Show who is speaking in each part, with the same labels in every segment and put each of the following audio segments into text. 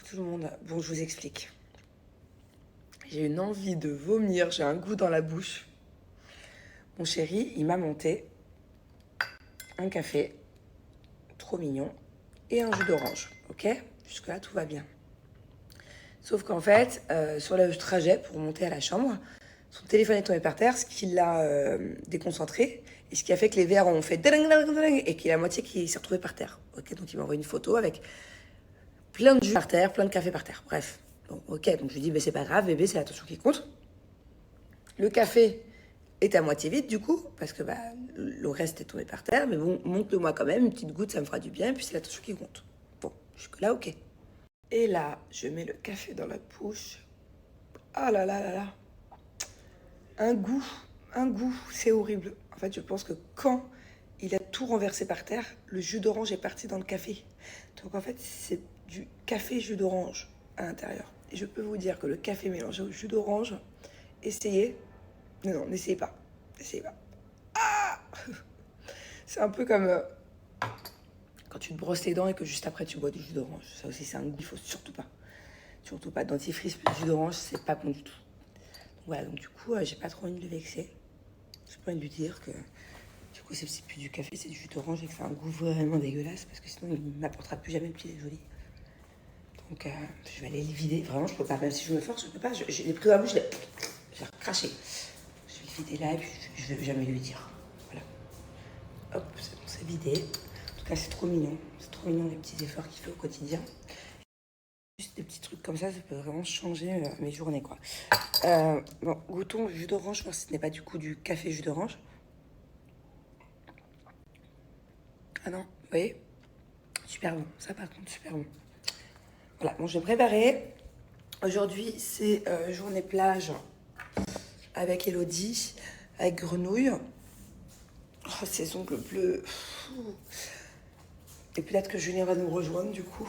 Speaker 1: tout le monde. Bon, je vous explique. J'ai une envie de vomir, j'ai un goût dans la bouche. Mon chéri, il m'a monté un café, trop mignon, et un jus d'orange, ok? Jusque-là, tout va bien. Sauf qu'en fait, sur le trajet pour monter à la chambre, son téléphone est tombé par terre, ce qui l'a déconcentré, et ce qui a fait que les verres ont fait et qu'il y a la moitié qui s'est retrouvée par terre. Ok, donc il m'a envoyé une photo avec plein de jus par terre, plein de café par terre. Bref, bon, ok, donc je lui dis, mais c'est pas grave, bébé, c'est l'attention qui compte. Le café est à moitié vide du coup, parce que le reste est tombé par terre, mais bon, monte-le-moi quand même, une petite goutte, ça me fera du bien, et puis c'est l'attention qui compte. Bon, jusque-là, ok. Et là, je mets le café dans la bouche. Ah là là là là. Un goût, c'est horrible. En fait, je pense que quand il a tout renversé par terre, le jus d'orange est parti dans le café. Donc en fait, c'est du café jus d'orange à l'intérieur. Et je peux vous dire que le café mélangé au jus d'orange, essayez. Non, n'essayez pas. N'essayez pas. Ah c'est un peu comme quand tu te brosses les dents et que juste après tu bois du jus d'orange. Ça aussi, c'est un goût qu'il faut surtout pas. Surtout pas. Dentifrice plus jus d'orange, c'est pas bon du tout. Voilà, donc du coup, j'ai pas trop envie de le vexer. J'ai pas envie de lui dire que du coup, c'est plus du café, c'est du jus d'orange et que c'est un goût vraiment dégueulasse parce que sinon, il m'apportera plus jamais le petit déjeuner. Donc, je vais aller le vider. Vraiment, je peux pas. Même si je me force, je peux pas. Je l'ai pris dans la bouche, je l'ai recraché. Je vais le vider là et puis je vais jamais lui dire. Voilà. Hop, c'est bon, c'est vidé. En tout cas, c'est trop mignon. C'est trop mignon les petits efforts qu'il fait au quotidien. Juste des petits trucs comme ça peut vraiment changer mes journées, quoi. Bon, goûtons le jus d'orange, voir si ce n'est pas du coup du café jus d'orange. Ah non, vous voyez? Super bon, ça par contre, super bon. Voilà, bon, je vais préparer. Aujourd'hui, c'est journée plage avec Elodie, avec Grenouille. Oh, ses ongles bleus. Et peut-être que Julien va nous rejoindre du coup.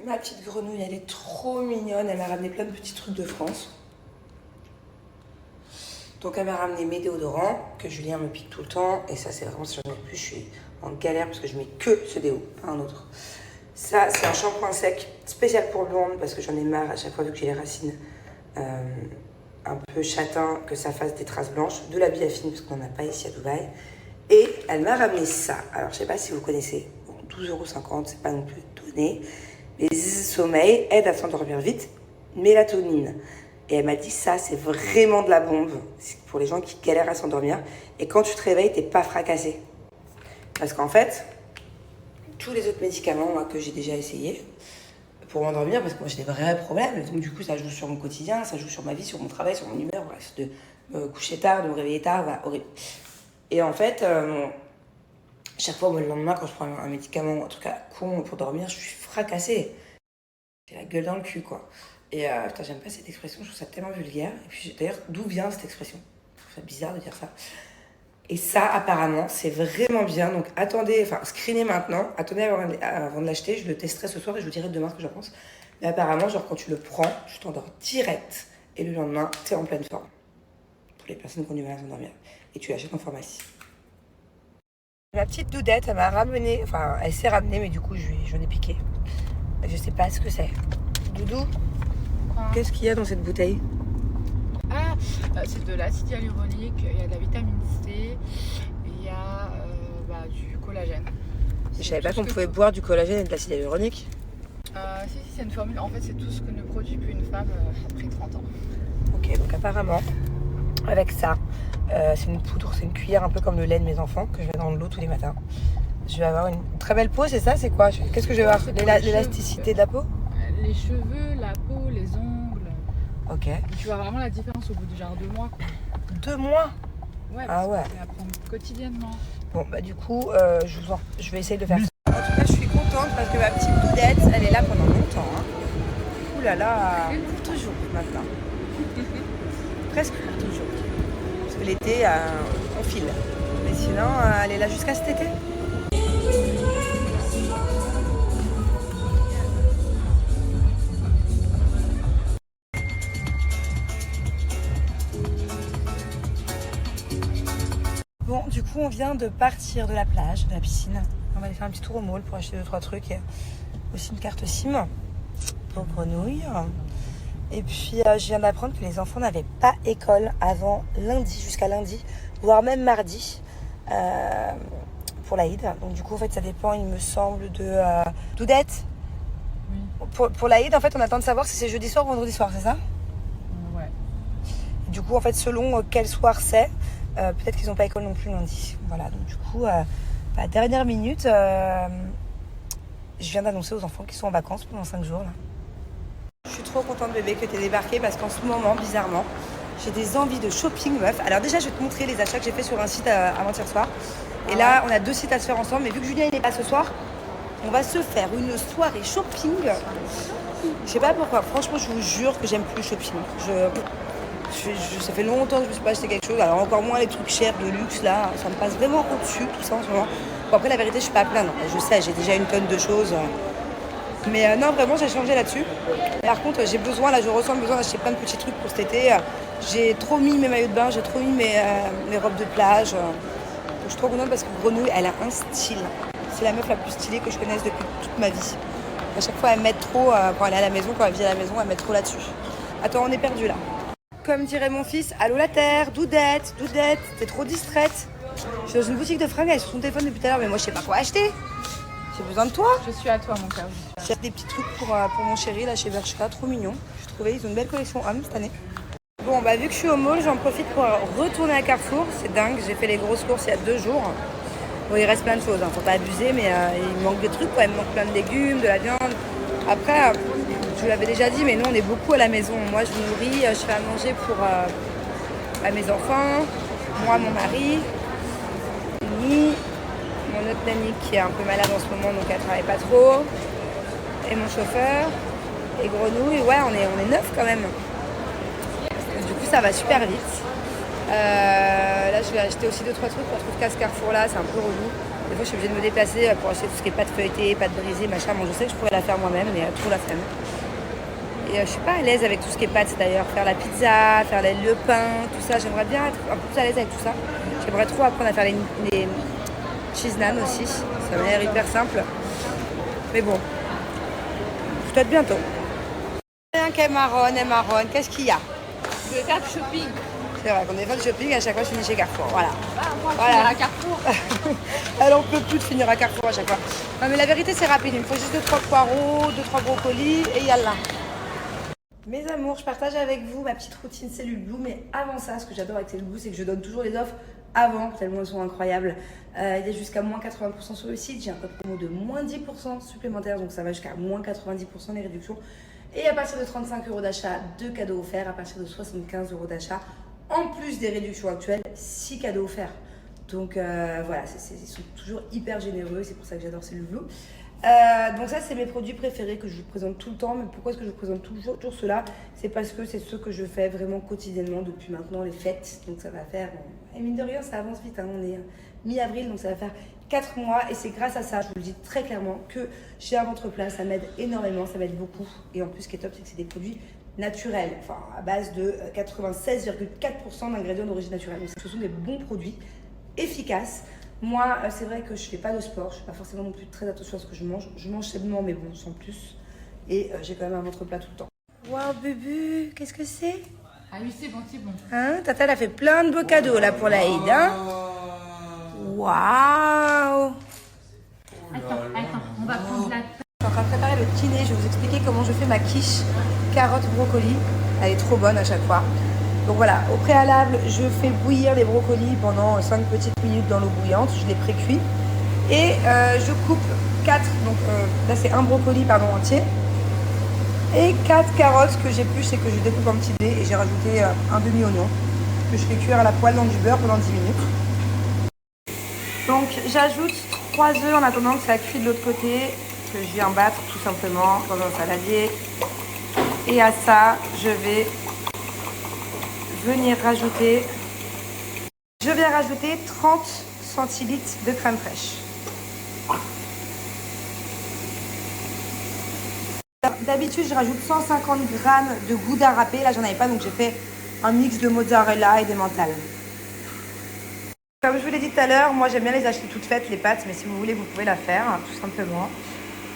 Speaker 1: Ma petite Grenouille, elle est trop mignonne. Elle m'a ramené plein de petits trucs de France. Donc elle m'a ramené mes déodorants, que Julien me pique tout le temps. Et ça, c'est vraiment, si j'en ai plus, je suis en galère parce que je mets que ce déo, pas un autre. Ça, c'est un shampoing sec spécial pour blonde parce que j'en ai marre à chaque fois vu que j'ai les racines un peu châtain, que ça fasse des traces blanches. De la Biafine parce qu'on n'en a pas ici à Dubaï. Et elle m'a ramené ça. Alors, je sais pas si vous connaissez. Bon, 12,50 €, c'est pas non plus donné. Les sommeils aident à s'endormir vite. Mélatonine. Et elle m'a dit ça, c'est vraiment de la bombe. C'est pour les gens qui galèrent à s'endormir. Et quand tu te réveilles, t'es pas fracassé. Parce qu'en fait, tous les autres médicaments moi, que j'ai déjà essayé pour m'endormir, parce que moi j'ai des vrais problèmes. Donc du coup, ça joue sur mon quotidien, ça joue sur ma vie, sur mon travail, sur mon humeur. Bref, de me coucher tard, de me réveiller tard, voilà, horrible. Et en fait, chaque fois, moi, le lendemain, quand je prends un médicament, en tout cas con pour dormir, je suis fracassée. J'ai la gueule dans le cul, quoi. Et putain, j'aime pas cette expression, je trouve ça tellement vulgaire. Et puis d'ailleurs, d'où vient cette expression? Je trouve ça bizarre de dire ça. Et ça, apparemment, c'est vraiment bien. Donc attendez, enfin, screenez maintenant. Attendez avant de l'acheter. Je le testerai ce soir et je vous dirai demain ce que j'en pense. Mais apparemment, genre, quand tu le prends, tu t'endors direct. Et le lendemain, t'es en pleine forme. Pour les personnes qui ont du mal à s'endormir. Et tu l'achètes en pharmacie. Ma petite Doudette, elle m'a ramené, enfin, elle s'est ramenée, mais du coup, j'en ai piqué. Je sais pas ce que c'est. Doudou, qu'est-ce qu'il y a dans cette bouteille?
Speaker 2: Ah, c'est de l'acide hyaluronique, il y a de la vitamine C, il y a du collagène.
Speaker 1: Je savais pas qu'on pouvait boire du collagène et de l'acide hyaluronique.
Speaker 2: Si, c'est une formule. En fait, c'est tout ce que ne produit plus une femme après 30 ans.
Speaker 1: Ok, donc apparemment, avec ça, c'est une poudre, c'est une cuillère un peu comme le lait de mes enfants que je mets dans l'eau tous les matins. Je vais avoir une très belle peau, c'est ça? C'est quoi? Qu'est-ce que je vais avoir? L'élasticité de la peau?
Speaker 2: Les cheveux, la peau, les ongles.
Speaker 1: Ok.
Speaker 2: Et tu vois vraiment la différence au bout de genre 2 mois.
Speaker 1: 2 mois?
Speaker 2: Ouais,
Speaker 1: ah ouais.
Speaker 2: Tu la prends quotidiennement.
Speaker 1: Bon, bah du coup, je vais essayer de faire ça. En tout cas, je suis contente parce que ma petite Doudette, elle est là pendant longtemps. Hein. Ouh là là, pour toujours maintenant. Presque pour toujours. Parce que l'été, on file. Mais sinon, elle est là jusqu'à cet été. Bon, du coup, on vient de partir de la plage, de la piscine. On va aller faire un petit tour au mall pour acheter 2-3 trucs. Et aussi une carte SIM. pour Grenouille. Et puis je viens d'apprendre que les enfants n'avaient pas école avant lundi, jusqu'à lundi, voire même mardi, pour l'Aïd. Donc du coup en fait ça dépend il me semble de Doudette. Oui. Pour l'Aïd en fait on attend de savoir si c'est jeudi soir ou vendredi soir, c'est ça?
Speaker 2: Ouais.
Speaker 1: Du coup en fait selon quel soir c'est, peut-être qu'ils n'ont pas école non plus lundi. Voilà, donc du coup dernière minute, je viens d'annoncer aux enfants qu'ils sont en vacances pendant 5 jours là. Je suis trop contente bébé que tu aies débarqué parce qu'en ce moment, bizarrement, j'ai des envies de shopping meuf. Alors déjà, je vais te montrer les achats que j'ai fait sur un site avant-hier soir. Et là, on a 2 sites à se faire ensemble. Mais vu que Julien n'est pas ce soir, on va se faire une soirée shopping. Je sais pas pourquoi. Franchement, je vous jure que j'aime plus le shopping. Ça fait longtemps que je me suis pas acheté quelque chose. Alors encore moins les trucs chers de luxe là. Ça me passe vraiment au-dessus tout ça en ce moment. Bon, après, la vérité, je suis pas à plaindre. Je sais, j'ai déjà une tonne de choses. Mais non, vraiment, j'ai changé là-dessus. Par contre, j'ai besoin, là, je ressens le besoin d'acheter plein de petits trucs pour cet été. J'ai trop mis mes maillots de bain, j'ai trop mis mes robes de plage. Donc, je suis trop contente parce que Grenouille, elle a un style. C'est la meuf la plus stylée que je connaisse depuis toute ma vie. À chaque fois, elle m'aide trop, quand elle est à la maison, quand elle vit à la maison, elle m'aide trop là-dessus. Attends, on est perdu là. Comme dirait mon fils, allô la terre, Doudette, t'es trop distraite. Je suis dans une boutique de fringues, elle est sur son téléphone depuis tout à l'heure, mais moi, je sais pas quoi acheter. J'ai besoin de toi.
Speaker 2: Je suis à toi, mon cœur.
Speaker 1: J'ai des petits trucs pour mon chéri, là, chez Bershka, trop mignon. Je trouvais, ils ont une belle collection hommes cette année. Bon, bah, vu que je suis au mall, j'en profite pour retourner à Carrefour. C'est dingue, j'ai fait les grosses courses il y a 2 jours. Bon, il reste plein de choses, hein, faut pas abuser, mais il me manque des trucs, quoi. Il me manque plein de légumes, de la viande. Après, je vous l'avais déjà dit, mais nous, on est beaucoup à la maison. Moi, je me nourris, je fais à manger pour à mes enfants, moi, mon mari, mon autre nanny qui est un peu malade en ce moment, donc elle travaille pas trop, et mon chauffeur, et Grenouille, ouais, on est 9 quand même. Donc, du coup, ça va super vite. Là, je vais acheter aussi 2-3 trucs. On trouve qu'à ce Carrefour-là, c'est un peu relou. Des fois, je suis obligée de me déplacer pour acheter tout ce qui est pâte feuilletée, pâte brisée, machin. Bon, je sais que je pourrais la faire moi-même, mais trop la flemme. Et je suis pas à l'aise avec tout ce qui est pâte, d'ailleurs. Faire la pizza, faire le pain, tout ça. J'aimerais bien être un peu plus à l'aise avec tout ça. J'aimerais trop apprendre à faire les cheese naan aussi. Ça m'a l'air hyper simple. Mais bon, peut-être bientôt. Rien qu'elle marronne, qu'est-ce qu'il y a?
Speaker 2: Je vais faire du shopping.
Speaker 1: C'est vrai qu'on est fan de shopping, à chaque fois je finis chez Carrefour. Voilà.
Speaker 2: Voilà. À Carrefour.
Speaker 1: Elle en peut plus de finir à Carrefour à chaque fois. Non mais la vérité c'est rapide, il me faut juste 2-3 poireaux, 2-3 brocolis et yalla. Mes amours, je partage avec vous ma petite routine Cellule Blue, mais avant ça, ce que j'adore avec Cellule Blue, c'est que je donne toujours les offres avant, tellement elles sont incroyables. Il y a jusqu'à moins 80% sur le site, j'ai un code promo de moins 10% supplémentaire, donc ça va jusqu'à moins 90% les réductions. Et à partir de 35 € d'achat, 2 cadeaux offerts, à partir de 75 € d'achat, en plus des réductions actuelles, 6 cadeaux offerts. Donc voilà, ils sont toujours hyper généreux, c'est pour ça que j'adore Cellule Blue. Donc ça c'est mes produits préférés que je vous présente tout le temps. Mais pourquoi est-ce que je vous présente toujours cela? C'est parce que c'est ce que je fais vraiment quotidiennement depuis maintenant les fêtes. Donc ça va faire, et mine de rien ça avance vite, hein. On est mi-avril, donc ça va faire 4 mois. Et c'est grâce à ça, je vous le dis très clairement, que j'ai un ventre plat. Ça m'aide énormément, ça m'aide beaucoup. Et en plus ce qui est top, c'est que c'est des produits naturels, enfin à base de 96,4% d'ingrédients d'origine naturelle. Donc ce sont des bons produits, efficaces. Moi, c'est vrai que je fais pas de sport, je fais pas forcément non plus très attention à ce que je mange. Je mange sainement, mais bon, sans plus. Et j'ai quand même un ventre plat tout le temps. Waouh, Bubu, qu'est-ce que c'est?
Speaker 2: Ah oui, c'est bon, c'est bon.
Speaker 1: Hein, Tata, elle a fait plein de beaux cadeaux là pour l'Aïd, hein? Waouh!
Speaker 2: Attends, on va prendre la...
Speaker 1: Je suis en train de préparer le dîner, je vais vous expliquer comment je fais ma quiche carotte brocoli. Elle est trop bonne à chaque fois. Donc voilà, au préalable, je fais bouillir les brocolis pendant 5 petites minutes dans l'eau bouillante. Je les pré-cuis. Et je coupe 4, donc là c'est un brocoli entier. Et 4 carottes que j'épluche et que je découpe en petits dés. Et j'ai rajouté un demi-oignon que je fais cuire à la poêle dans du beurre pendant 10 minutes. Donc j'ajoute 3 œufs en attendant que ça cuit de l'autre côté, que je viens battre tout simplement dans un saladier. Et à ça, je vais venir rajouter, 30 centilitres de crème fraîche. D'habitude, je rajoute 150 g de gouda râpé. Là, j'en avais pas, donc j'ai fait un mix de mozzarella et d'emmental. Comme je vous l'ai dit tout à l'heure, moi j'aime bien les acheter toutes faites, les pâtes, mais si vous voulez, vous pouvez la faire, tout simplement.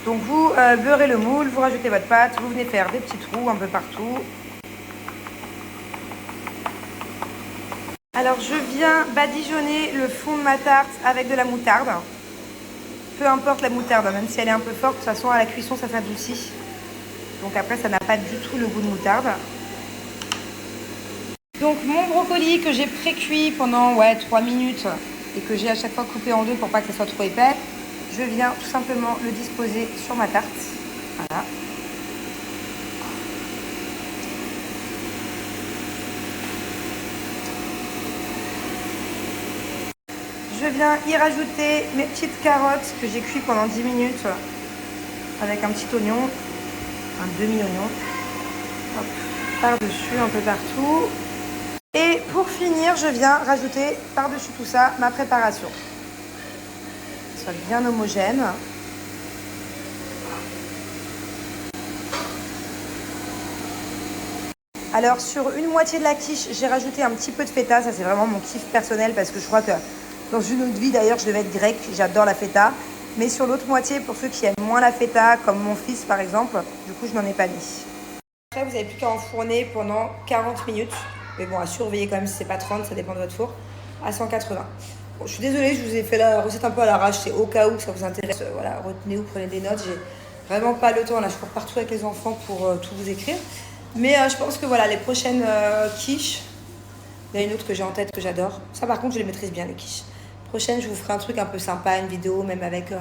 Speaker 1: Donc vous beurrez le moule, vous rajoutez votre pâte, vous venez faire des petits trous un peu partout. Alors je viens badigeonner le fond de ma tarte avec de la moutarde. Peu importe la moutarde, même si elle est un peu forte, de toute façon à la cuisson ça s'adoucit. Donc après ça n'a pas du tout le goût de moutarde. Donc mon brocoli que j'ai pré-cuit pendant 3 minutes et que j'ai à chaque fois coupé en deux pour pas que ça soit trop épais, je viens tout simplement le disposer sur ma tarte. Voilà. Je viens y rajouter mes petites carottes que j'ai cuites pendant 10 minutes avec un petit oignon, un demi-oignon, par-dessus, un peu partout. Et pour finir, je viens rajouter par-dessus tout ça ma préparation. Que ce soit bien homogène. Alors sur une moitié de la quiche, j'ai rajouté un petit peu de feta. Ça c'est vraiment mon kiff personnel parce que je crois que dans une autre vie d'ailleurs je devais être grecque. J'adore la feta. Mais sur l'autre moitié, pour ceux qui aiment moins la feta, comme mon fils par exemple, du coup je n'en ai pas mis. Après vous n'avez plus qu'à enfourner pendant 40 minutes. Mais bon, à surveiller quand même si c'est pas 30, ça dépend de votre four, à 180. Bon, je suis désolée, je vous ai fait la recette un peu à l'arrache, c'est au cas où ça vous intéresse. Voilà, retenez-vous, prenez des notes. J'ai vraiment pas le temps, là je cours partout avec les enfants pour tout vous écrire. Mais je pense que voilà, les prochaines quiches, il y en a une autre que j'ai en tête que j'adore. Ça par contre, je les maîtrise bien les quiches. Prochaine, je vous ferai un truc un peu sympa, une vidéo, même avec,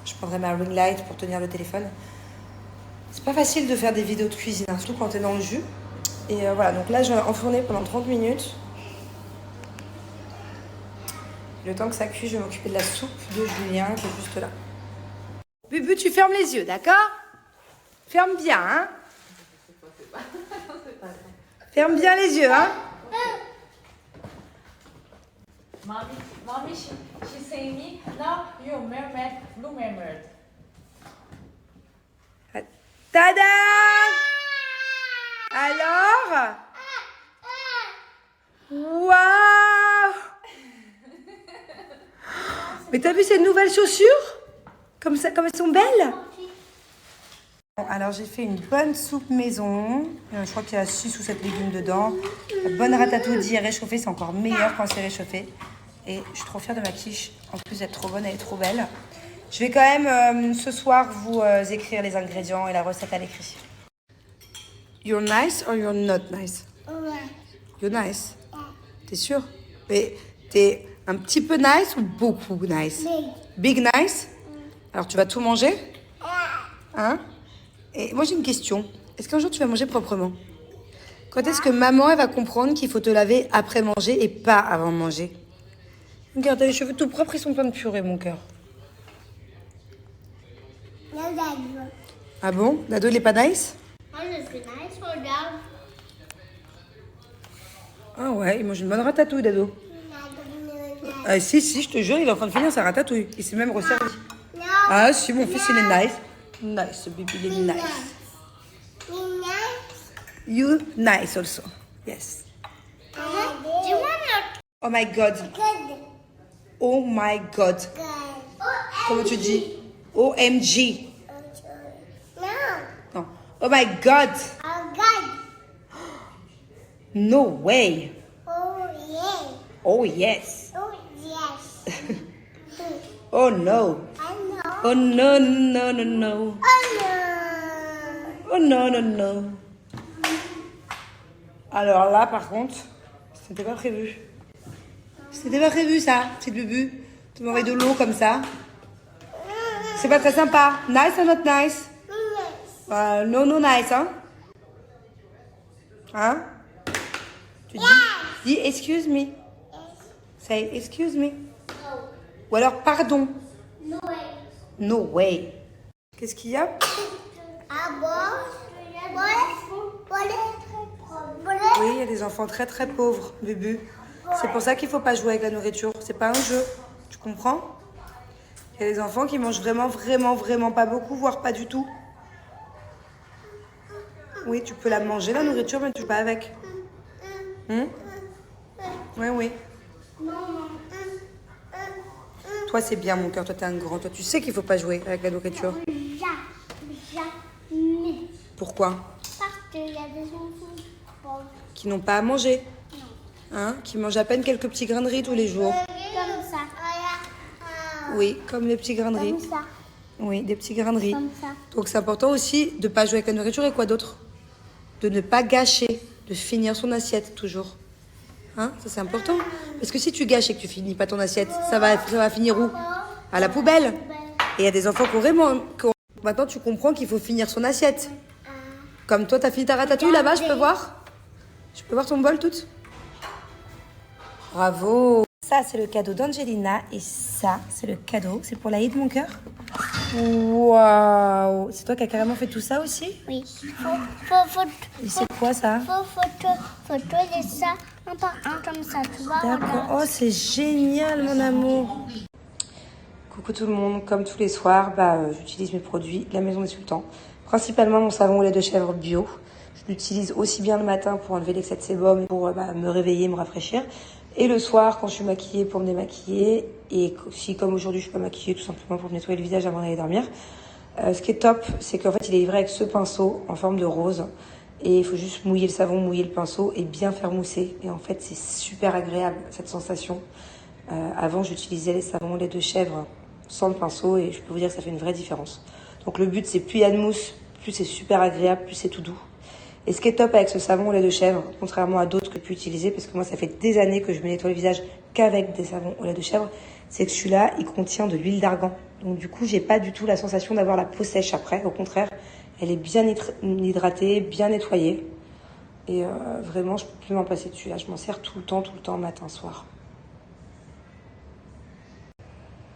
Speaker 1: je prendrai ma ring light pour tenir le téléphone. C'est pas facile de faire des vidéos de cuisine, hein, surtout quand t'es dans le jus. Et voilà, donc là, je vais enfourner pendant 30 minutes. Le temps que ça cuit, je vais m'occuper de la soupe de Julien qui est juste là. Bubu, tu fermes les yeux, d'accord? Ferme bien, hein? Ferme bien les yeux, hein?
Speaker 2: Mommy, she saying me, now you're mermaid, blue mermaid.
Speaker 1: Tada! Alors? Waouh! Mais t'as vu ces nouvelles chaussures? Comme ça, comme elles sont belles? Bon, alors j'ai fait une bonne soupe maison. Je crois qu'il y a 6 ou 7 légumes dedans. La bonne ratatouille réchauffée, c'est encore meilleur quand c'est réchauffé. Et je suis trop fière de ma quiche. En plus d'être trop bonne, elle est trop belle. Je vais quand même ce soir vous écrire les ingrédients et la recette à l'écrit. You're nice or you're not nice? You're nice. T'es sûr? Mais t'es un petit peu nice ou beaucoup nice? Big nice? Alors tu vas tout manger? Hein? Et moi j'ai une question. Est-ce qu'un jour tu vas manger proprement? Quand est-ce que maman elle va comprendre qu'il faut te laver après manger et pas avant de manger? Regarde, t'as les cheveux tout propres, ils sont pleins de purée, mon cœur. Ah bon? Dado, il est pas nice? Ah ouais, il mange une bonne ratatouille, Dado. Ah si, je te jure, il est en train de finir sa ratatouille. Il s'est même resservi. Ah si, mon fils, il est nice. Nice, baby, il est nice. You nice also. Yes. Oh my God. Oh my God. Comment tu dis? OMG. Non. Oh my God. No way. Oh yes. Oh no. Oh no, no, no, no. Oh no, no, no. Alors là, par contre, c'était pas prévu. C'était pas prévu ça, petite Bubu. Tu m'envoies de l'eau comme ça. C'est pas très sympa. Nice or not nice? No, no nice, hein? Hein? Tu dis excuse me. Say excuse me. Ou alors pardon. No way. Qu'est-ce qu'il y a? Oui, il y a des enfants très très pauvres, Bubu. C'est pour ça qu'il faut pas jouer avec la nourriture. C'est pas un jeu. Tu comprends? Il y a des enfants qui mangent vraiment pas beaucoup, voire pas du tout. Oui, tu peux la manger, la nourriture, mais tu joues pas avec. Oui. Toi, c'est bien, mon cœur. Toi, t'es un grand. Toi, tu sais qu'il faut pas jouer avec la nourriture. Pourquoi?
Speaker 3: Parce qu'il y a des enfants pauvres.
Speaker 1: Qui n'ont pas à manger.
Speaker 3: Non.
Speaker 1: Hein? Qui mangent à peine quelques petits grains de riz tous les jours.
Speaker 3: Comme ça.
Speaker 1: Oui, comme les petits grains de riz.
Speaker 3: Comme ça.
Speaker 1: Oui, des petits grains de riz.
Speaker 3: Comme ça.
Speaker 1: Donc c'est important aussi de ne pas jouer avec la nourriture et quoi d'autre? De ne pas gâcher, de finir son assiette toujours. Hein? Ça c'est important. Parce que si tu gâches et que tu finis pas ton assiette, ça va finir où? À la poubelle. Et il y a des enfants qui ont vraiment... Maintenant tu comprends qu'il faut finir son assiette. Comme toi, t'as fini ta ratatouille là-bas, je peux voir? Je peux voir ton bol toute? Bravo! Ça, c'est le cadeau d'Angelina et ça, c'est le cadeau. C'est pour l'Aïd, mon cœur? Waouh! C'est toi qui as carrément fait tout ça aussi?
Speaker 3: Oui. Faut
Speaker 1: Et c'est quoi ça?
Speaker 3: photo de ça un par un comme ça, tu vois.
Speaker 1: D'accord.
Speaker 3: Regarde.
Speaker 1: Oh, c'est génial, mon amour! Coucou tout le monde. Comme tous les soirs, j'utilise mes produits de la Maison des Sultans. Principalement mon savon au lait de chèvre bio. Je l'utilise aussi bien le matin pour enlever l'excès de sébum et pour me réveiller, me rafraîchir. Et le soir, quand je suis maquillée, pour me démaquiller. Et si, comme aujourd'hui, je suis pas maquillée, tout simplement pour me nettoyer le visage avant d'aller dormir. Ce qui est top, c'est qu'en fait, il est livré avec ce pinceau en forme de rose. Et il faut juste mouiller le savon, mouiller le pinceau et bien faire mousser. Et en fait, c'est super agréable, cette sensation. Avant, j'utilisais les savons au lait de chèvre sans le pinceau et je peux vous dire que ça fait une vraie différence. Donc le but, c'est plus il y a de mousse, plus c'est super agréable, plus c'est tout doux. Et ce qui est top avec ce savon au lait de chèvre, contrairement à d'autres que je peux utiliser, parce que moi ça fait des années que je me nettoie le visage qu'avec des savons au lait de chèvre, c'est que celui-là, il contient de l'huile d'argan. Donc du coup, j'ai pas du tout la sensation d'avoir la peau sèche après. Au contraire, elle est bien hydratée, bien nettoyée. Et vraiment, je peux plus m'en passer dessus. Là, je m'en sers tout le temps, matin, soir.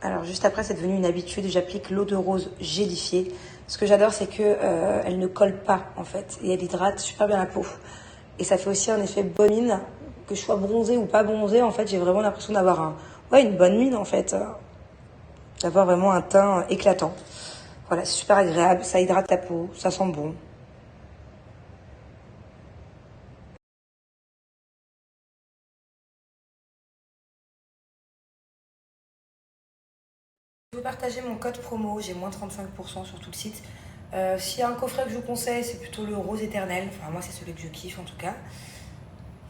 Speaker 1: Alors juste après, c'est devenu une habitude. J'applique l'eau de rose gélifiée. Ce que j'adore, c'est que elle ne colle pas en fait et elle hydrate super bien la peau. Et ça fait aussi un effet bonne mine. Que je sois bronzée ou pas bronzée, en fait, j'ai vraiment l'impression d'avoir une bonne mine en fait, d'avoir vraiment un teint éclatant. Voilà, c'est super agréable, ça hydrate ta peau, ça sent bon. Je vais partager mon code promo, j'ai moins 35% sur tout le site. S'il y a un coffret que je vous conseille, c'est plutôt le rose éternel. Enfin, moi, c'est celui que je kiffe en tout cas.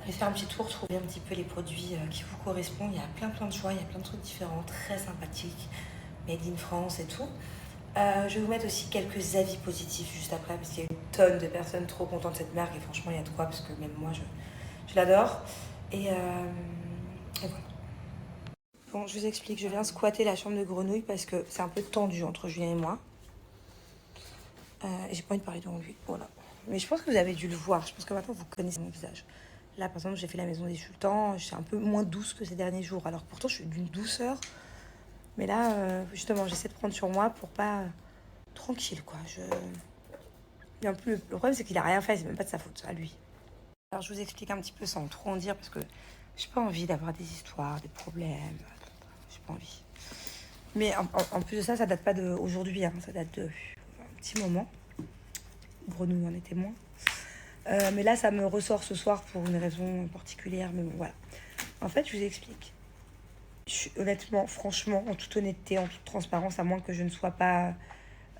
Speaker 1: Allez faire un petit tour, trouver un petit peu les produits qui vous correspondent. Il y a plein de choix, il y a plein de trucs différents, très sympathiques, made in France et tout. Je vais vous mettre aussi quelques avis positifs juste après, parce qu'il y a une tonne de personnes trop contentes de cette marque. Et franchement, il y a de quoi, parce que même moi, je l'adore. Et voilà. Bon, je vous explique, je viens squatter la chambre de grenouille parce que c'est un peu tendu entre Julien et moi. J'ai pas envie de parler devant lui, voilà. Mais je pense que vous avez dû le voir, je pense que maintenant vous connaissez mon visage. Là, par exemple, j'ai fait la Maison des Sultans, je suis un peu moins douce que ces derniers jours. Alors pourtant, je suis d'une douceur. Mais là, justement, j'essaie de prendre sur moi pour pas... tranquille, quoi. Et en plus, le problème, c'est qu'il a rien fait, c'est même pas de sa faute, à lui. Alors, je vous explique un petit peu sans trop en dire, parce que j'ai pas envie d'avoir des histoires, des problèmes. J'ai pas envie. Mais en plus de ça, ça date pas d'aujourd'hui, hein, ça date de un petit moment. Grenouille en est témoin. Mais là, ça me ressort ce soir pour une raison particulière, mais bon, voilà. En fait, je vous explique. Honnêtement, franchement, en toute honnêteté, en toute transparence, à moins que je ne sois pas...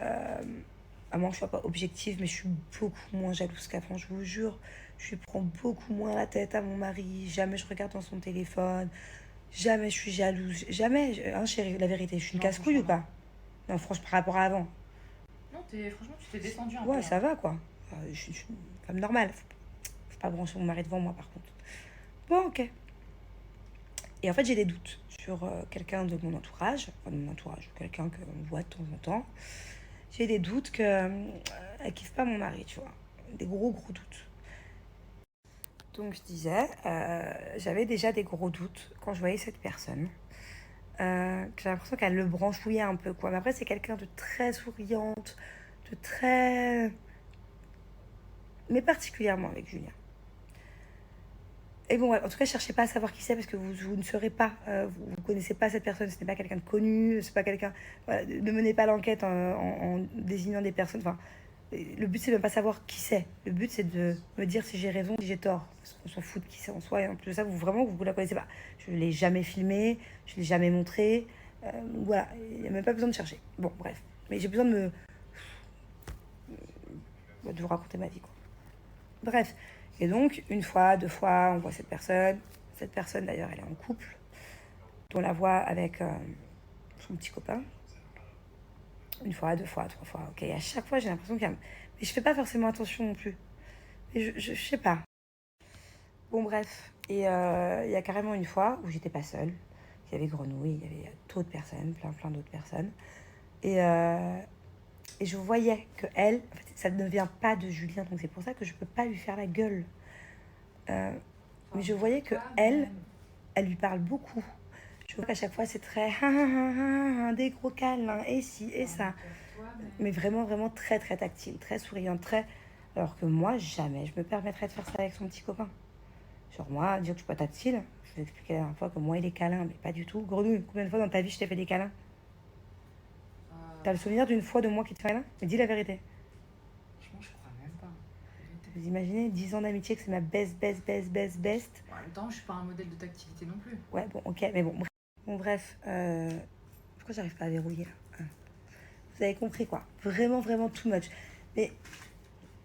Speaker 1: à moins que je sois pas objective, mais je suis beaucoup moins jalouse qu'avant, je vous jure. Je lui prends beaucoup moins la tête à mon mari. Jamais je regarde dans son téléphone. Jamais je suis jalouse. Jamais, hein chérie, la vérité, je suis une casse-couille ou pas? Non, franchement, par rapport à avant.
Speaker 2: Non, franchement, tu t'es descendu un peu.
Speaker 1: Ouais, ça va, quoi. Je suis une femme normale. Faut pas brancher mon mari devant moi, par contre. Bon, ok. Et en fait, j'ai des doutes sur quelqu'un de mon entourage. Enfin, de mon entourage, quelqu'un qu'on voit de temps en temps. J'ai des doutes qu'elle kiffe pas mon mari, tu vois. Des gros doutes. Donc, je disais, j'avais déjà des gros doutes quand je voyais cette personne. Que j'ai l'impression qu'elle le branchouillait un peu, quoi. Mais après, c'est quelqu'un de très souriante, de très... mais particulièrement avec Julien. Et bon, ouais, en tout cas, cherchez pas à savoir qui c'est parce que vous ne serez pas, vous connaissez pas cette personne, ce n'est pas quelqu'un de connu, c'est pas quelqu'un. Voilà, ne menez pas l'enquête en désignant des personnes. Enfin, le but c'est même pas savoir qui c'est. Le but c'est de me dire si j'ai raison, si j'ai tort. Parce qu'on s'en fout de qui c'est en soi. Et en plus de ça, vous la connaissez pas. Je l'ai jamais filmé, je l'ai jamais montré. Voilà, il n'y a même pas besoin de chercher. Bon, bref. Mais j'ai besoin de me de vous raconter ma vie, quoi. Bref. Et donc, une fois, 2 fois, on voit cette personne. Cette personne, d'ailleurs, elle est en couple. On la voit avec son petit copain. 1 fois, 2 fois, 3 fois. Ok, à chaque fois, j'ai l'impression qu'il y a... Mais je fais pas forcément attention non plus. Mais je sais pas. Bon, bref. Et il y a carrément une fois où j'étais pas seule. Il y avait Grenouille, il y avait d'autres personnes, plein d'autres personnes. Et je voyais que elle, en fait, ça ne vient pas de Julien, donc c'est pour ça que je peux pas lui faire la gueule. Mais je voyais que elle lui parle beaucoup. Je vois qu'à chaque fois c'est très des gros câlins et ci et ça. Mais vraiment très tactile, très souriante, très. Alors que moi, jamais je me permettrais de faire ça avec son petit copain. Genre moi, dire que je suis pas tactile, je vous ai expliqué la dernière fois que moi il est câlin, mais pas du tout. Grenouille, combien de fois dans ta vie je t'ai fait des câlins? T'as le souvenir d'une fois de moi qui te fait câlin? Mais dis la vérité.
Speaker 2: Franchement, je crois même pas.
Speaker 1: Vous imaginez 10 ans d'amitié que c'est ma best.
Speaker 2: En même temps, je suis pas un modèle de tactilité non plus.
Speaker 1: Ouais, bon, ok, mais bon. Bref. Pourquoi j'arrive pas à verrouiller là? Vous avez compris quoi. Vraiment too much. Mais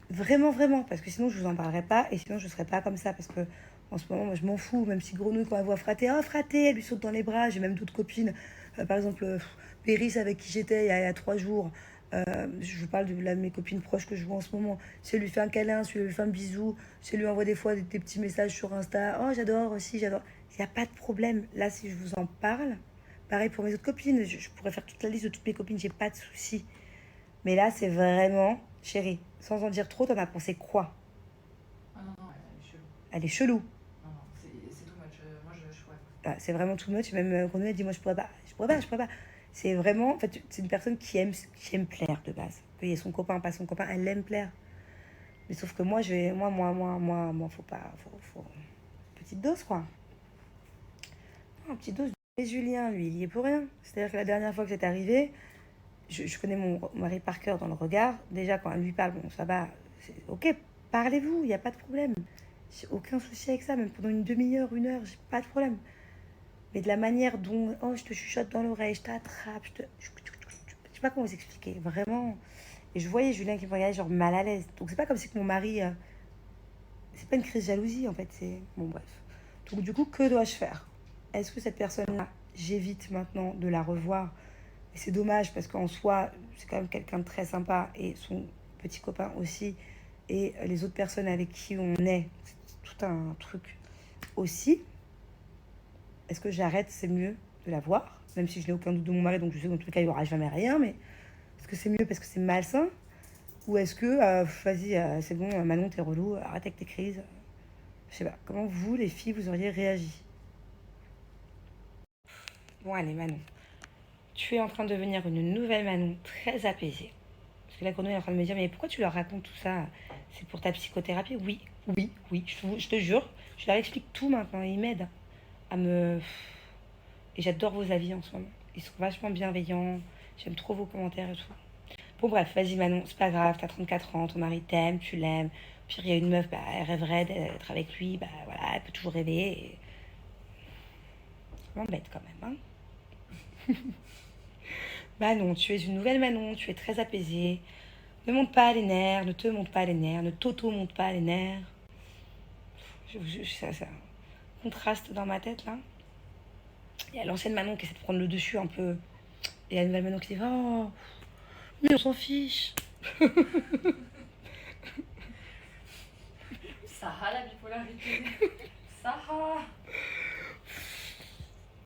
Speaker 1: vraiment, parce que sinon je vous en parlerai pas et sinon je serais pas comme ça parce que en ce moment moi je m'en fous, même si Grenouille quand elle voit Fraté, oh Fraté, elle lui saute dans les bras. J'ai même d'autres copines, par exemple Péris avec qui j'étais il y a 3 jours. Je vous parle de mes copines proches que je vois en ce moment. Si elle lui fait un câlin, si elle lui fait un bisou, si elle lui envoie des fois des petits messages sur Insta, oh j'adore aussi, j'adore. Il n'y a pas de problème. Là, si je vous en parle, pareil pour mes autres copines, je pourrais faire toute la liste de toutes mes copines, j'ai pas de soucis. Mais là, c'est vraiment, chérie, sans en dire trop, t'en as pensé quoi?
Speaker 2: Ah non, elle est chelou.
Speaker 1: Elle est chelou.
Speaker 2: Non, c'est too much. Moi, je pourrais
Speaker 1: Ah, c'est vraiment too much. Même Grenouille elle dit, moi, je pourrais pas. C'est vraiment, en fait, c'est une personne qui aime plaire de base. Qu'il y ait son copain, pas son copain, elle aime plaire. Mais sauf que moi, faut pas, faut... Petite dose, quoi. Non, petite dose. Et Julien, lui, il y est pour rien. C'est-à-dire que la dernière fois que c'est arrivé, je connais mon mari par cœur dans le regard. Déjà, quand elle lui parle, bon, ça va. Ok, parlez-vous, il n'y a pas de problème. J'ai aucun souci avec ça, même pendant une demi-heure, 1 heure, j'ai pas de problème. Mais de la manière dont, oh, je te chuchote dans l'oreille, je t'attrape, je sais pas comment vous expliquer, vraiment. Et je voyais Julien qui me regardait genre mal à l'aise. Donc c'est pas comme si que mon mari... c'est pas une crise de jalousie, en fait, c'est... Bon, bref. Donc du coup, que dois-je faire? Est-ce que cette personne-là, j'évite maintenant de la revoir? Et c'est dommage parce qu'en soi, c'est quand même quelqu'un de très sympa et son petit copain aussi. Et les autres personnes avec qui on est, c'est tout un truc aussi. Est-ce que j'arrête, c'est mieux de la voir? Même si je n'ai aucun doute de mon mari, donc je sais que dans tous les cas, il n'y aura jamais rien. Mais est-ce que c'est mieux parce que c'est malsain? Ou est-ce que, vas-y, c'est bon, Manon, t'es relou, arrête avec tes crises. Je sais pas, comment vous, les filles, vous auriez réagi? Bon, allez, Manon. Tu es en train de devenir une nouvelle Manon très apaisée. Parce que la Grenouille est en train de me dire, mais pourquoi tu leur racontes tout ça? C'est pour ta psychothérapie? Oui, je te jure. Je leur explique tout maintenant. Ils m'aident à me... Et j'adore vos avis en ce moment. Ils sont vachement bienveillants. J'aime trop vos commentaires et tout. Bon, bref, vas-y Manon, c'est pas grave. T'as 34 ans, ton mari t'aime, tu l'aimes. Puis il y a une meuf, elle rêverait d'être avec lui. Bah voilà, elle peut toujours rêver. Et... ça m'embête quand même, hein. Manon, tu es une nouvelle Manon, tu es très apaisée. Ne monte pas les nerfs, ne te monte pas les nerfs, ne t'auto-monte pas les nerfs. Ça contraste dans ma tête, là. Il y a l'ancienne Manon qui essaie de prendre le dessus un peu. Et la nouvelle Manon qui dit, oh, mais on s'en fiche.
Speaker 2: Sarah, la bipolarité. Sarah.